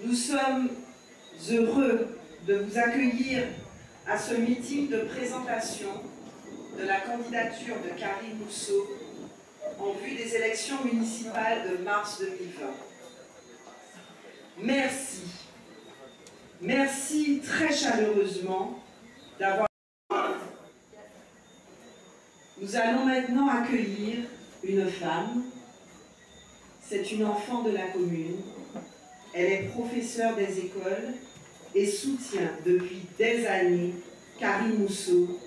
Nous sommes heureux de vous accueillir à ce meeting de présentation de la candidature de Karine Mousseau en vue des élections municipales de mars 2020. Merci. Merci très chaleureusement d'avoir... Nous allons maintenant accueillir une femme. C'est une enfant de la commune. Elle est professeure des écoles et soutient depuis des années Karine Mousseau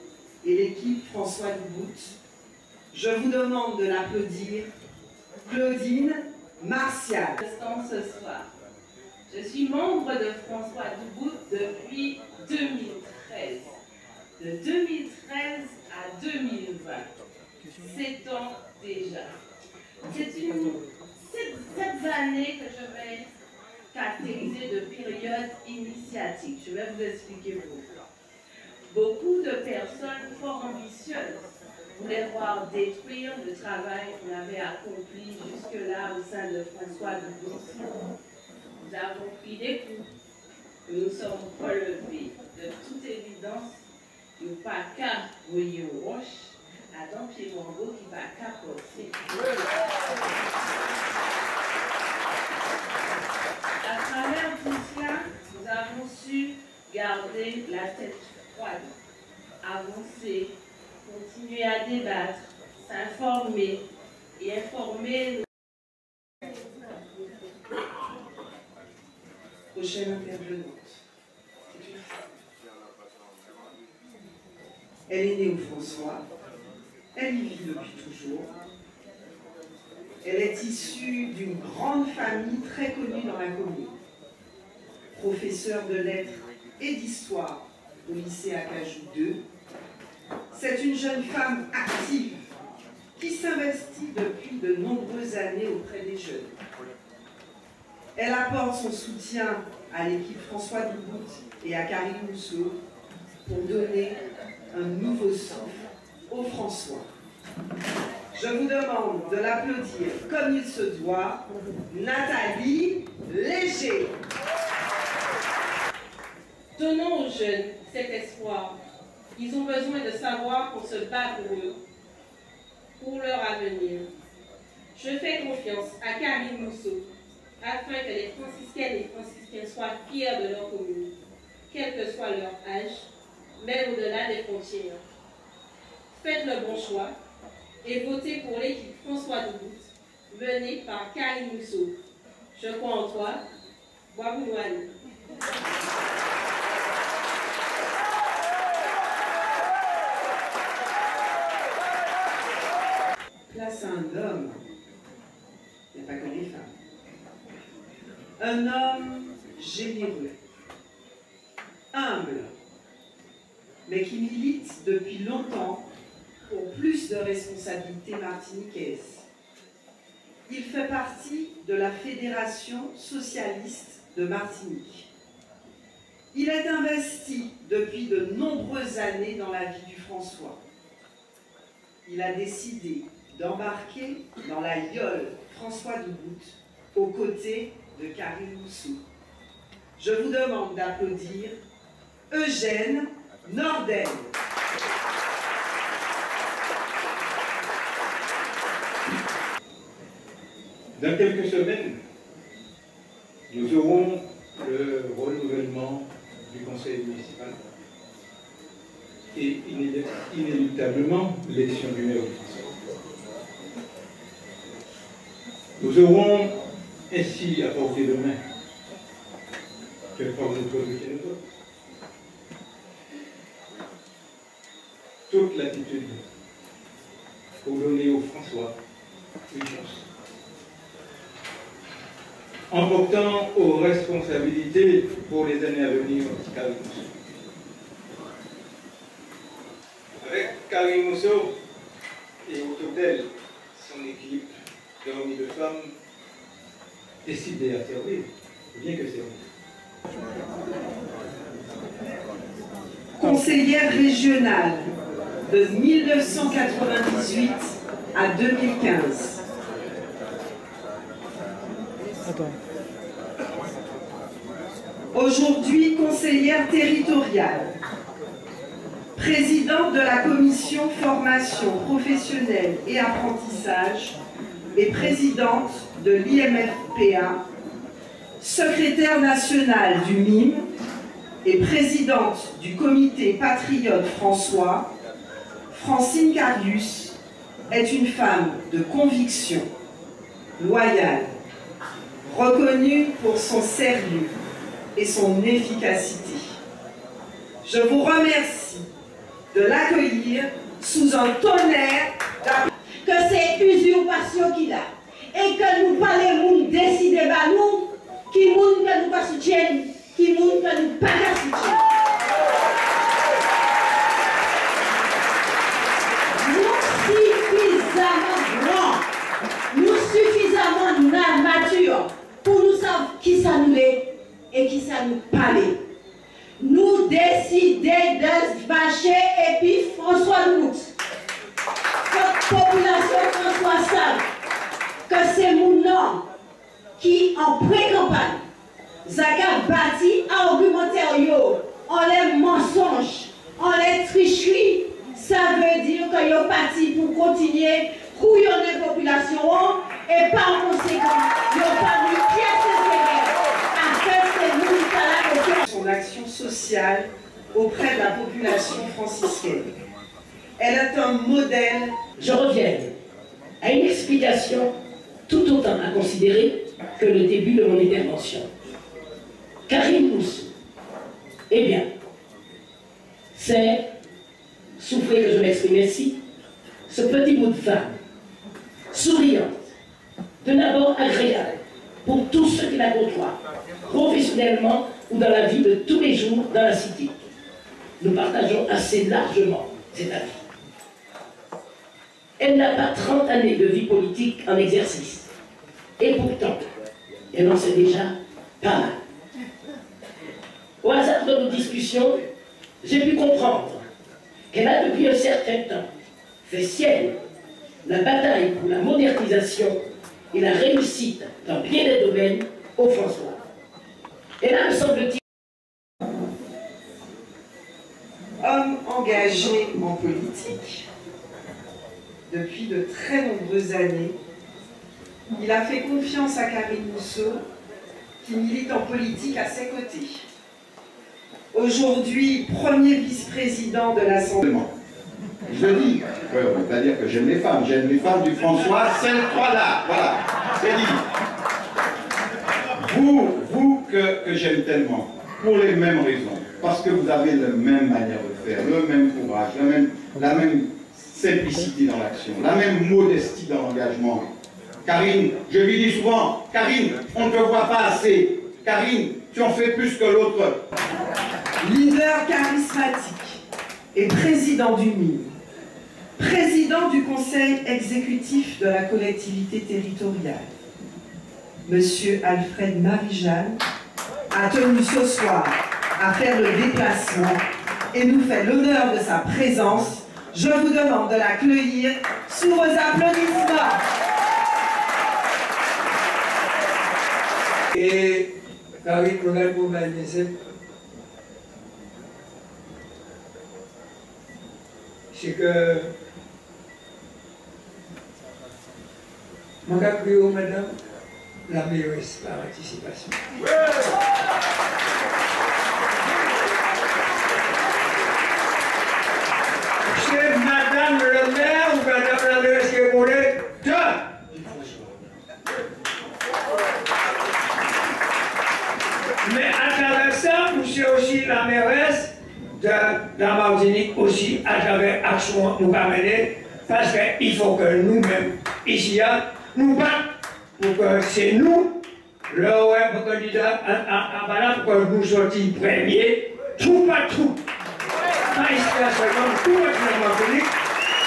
et l'équipe François Dubout. Je vous demande de l'applaudir, Claudine Martial. Ce soir. Je suis membre de François Dubout depuis 2013. De 2013 à 2020. 7 ans déjà. C'est cette année que je vais caractériser de période initiatique. Je vais vous expliquer pourquoi. Beaucoup de personnes fort ambitieuses voulaient voir détruire le travail qu'on avait accompli jusque-là au sein de François Dubout. Nous avons pris des coups, nous nous sommes relevés. De toute évidence, il n'y a pas qu'à voyer aux roches, Adam Pied-Mongo qui va capoter. À travers tout cela, nous avons su garder la tête froide, avancer, continuer à débattre, s'informer et informer. Prochaine intervenante. C'est une femme. Elle est née au François. Elle y vit depuis toujours. Elle est issue d'une grande famille très connue dans la commune. Professeure de lettres et d'histoire au lycée Acajou 2. C'est une jeune femme active qui s'investit depuis de nombreuses années auprès des jeunes. Elle apporte son soutien à l'équipe François Dubout et à Karine Mousseau pour donner un nouveau souffle aux François. Je vous demande de l'applaudir comme il se doit, Nathalie Léger. Donnons aux jeunes cet espoir. Ils ont besoin de savoir qu'on se bat pour eux, pour leur avenir. Je fais confiance à Karine Mousseau afin que les franciscaines et franciscains soient fiers de leur commune, quel que soit leur âge, même au-delà des frontières. Faites le bon choix et votez pour l'équipe François Dubout, menée par Karine Mousseau. Je crois en toi, Bois-Bounouane. Place à un homme, il n'y a pas que les femmes. Un homme généreux, humble, mais qui milite depuis longtemps pour plus de responsabilités martiniquaises. Il fait partie de la Fédération socialiste de Martinique. Il est investi depuis de nombreuses années dans la vie du François. Il a décidé d'embarquer dans la yole François Dubout aux côtés de Karine Mousseau. Je vous demande d'applaudir Eugène Nordel. Dans quelques semaines, nous aurons le renouvellement du conseil municipal et inéluctablement l'élection du maire de François. Nous aurons ainsi à portée de main, quelle forme de produit nous autres, toute l'attitude pour donner au François une chance. En portant aux responsabilités pour les années à venir, Karine Mousseau. Avec Karine Mousseau et autour d'elle, son équipe d'hommes et de femmes décidées à servir, bien que servir. Conseillère régionale de 1998 à 2015. Attends. aujourd'hui conseillère territoriale, présidente de la commission formation professionnelle et apprentissage et présidente de l'IMFPA, secrétaire nationale du MIM et présidente du comité patriote François, Francine Carius est une femme de conviction, loyale, reconnue pour son sérieux et son efficacité. Je vous remercie de l'accueillir sous un tonnerre d'applaudissements. Que c'est usurpation qu'il a et que nous parlons, nous décidons par nous, qui moun que nous pas soutiennent, qui moun que nous pas soutiennent. Nous suffisamment grands, nous suffisamment matures pour nous savoir qui ça nous est et qui ça nous parle. Nous décidons de se fâcher et puis François nous. Cette population François savent que c'est mon nom qui, en pré-campagne, Zaka bâti argumentaire en les mensonges, en les tricheries, ça veut dire que yo parti pour continuer couillonner la population et par conséquent, yo pas mis pièce à faire ces nous son action sociale auprès de la population franciscaine. Elle est un modèle. Je reviens à une explication tout autant à considérer que le début de mon intervention. Karine Moussou, eh bien, c'est, souffrez que je m'exprime ainsi, ce petit bout de femme, souriante, de d'abord agréable pour tous ceux qui la côtoient, professionnellement ou dans la vie de tous les jours dans la cité. Nous partageons assez largement cet avis. Elle n'a pas 30 années de vie politique en exercice. Et pourtant, elle en sait déjà pas mal. Au hasard de nos discussions, j'ai pu comprendre qu'elle a depuis un certain temps fait sienne la bataille pour la modernisation et la réussite dans bien des domaines au François. Et là, me semble-t-il, homme engagé en politique depuis de très nombreuses années, il a fait confiance à Karine Moussou, qui milite en politique à ses côtés. Aujourd'hui, premier vice-président de l'Assemblée. Je dis, c'est-à-dire que j'aime les femmes du François, celles trois-là, voilà, c'est dit. Vous que j'aime tellement, pour les mêmes raisons, parce que vous avez la même manière de faire, le même courage, la même simplicité dans l'action, la même modestie dans l'engagement. Karine, je lui dis souvent, Karine, on ne te voit pas assez. Karine, tu en fais plus que l'autre. Leader charismatique et président du MIM, président du conseil exécutif de la collectivité territoriale, Monsieur Alfred Marie-Jeanne a tenu ce soir à faire le déplacement et nous fait l'honneur de sa présence. Je vous demande de l'accueillir sous vos applaudissements. Et Karine Moulin-Boumanisé, c'est que mon capriole, madame, la mairesse par anticipation. C'est madame le maire ou madame la mairesse qui est volée de. Mais à travers ça, vous c'est aussi la mairesse de la Martinique aussi, à travers l'action nous mener, parce qu'il faut que nous-mêmes, ici, nous battions pour que c'est nous, le web candidat à Balade, pour que nous sortions premiers, tout partout. Pas ici seulement, tout la Martinique,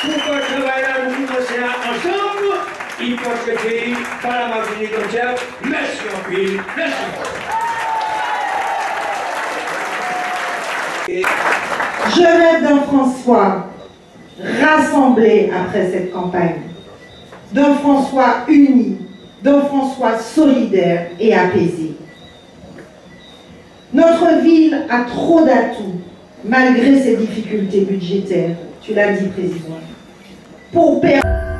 pour que travailler nous ensemble, il faut que le pays, par la Martinique entière, merci en pays, merci. Je rêve d'un François rassemblé après cette campagne, d'un François uni, d'un François solidaire et apaisé. Notre ville a trop d'atouts, malgré ses difficultés budgétaires. Tu l'as dit, Président. Pour permettre